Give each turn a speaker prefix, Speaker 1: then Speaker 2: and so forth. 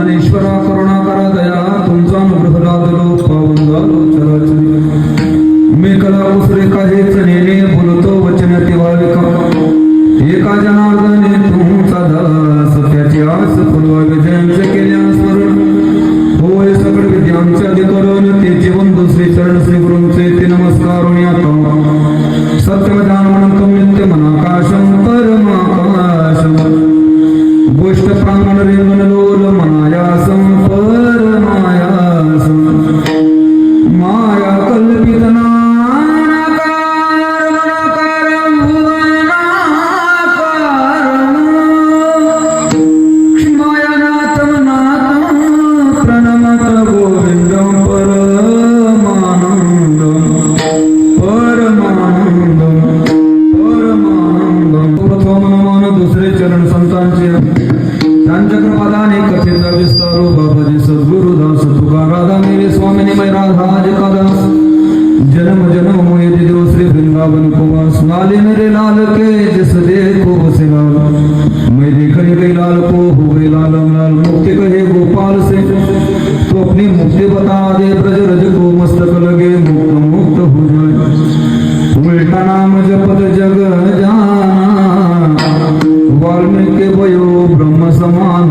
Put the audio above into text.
Speaker 1: ज्ञानेश्वरा करुणा करा दया तुमचा अनुग्रह लादलो पावन झालो चराचरी मी कला उसरे काहीच नेणे बोलतो वचन तिवाविका एका जनार्दने तुमचा दास त्याची आस फुलवा विजयांचे केल्या स्मरण होय सकळ विद्यांचे अधिकरण ते जीवन दुसरे चरण श्री गुरूंचे ते नमस्कार सत्यवदान म्हणून नित्य मनाकाशम परमाकाशम गोष्ट प्रांगण रेंगण लोल मनायासम परमायासम माया कल्पित जन्म जन्म मोहे दिदो श्री वृंदावन को वास लाले मेरे लाल के जिस देखो से लाल मैं देखने गई लाल को हुए लालम लाल मुक्ति कहे गोपाल से तो अपनी मुक्ति बता दे ब्रज रज को मस्तक लगे मुक्त मुक्त हो जाए उल्टा नाम जपत जग जाना वाल्मीकि भयो ब्रह्म समान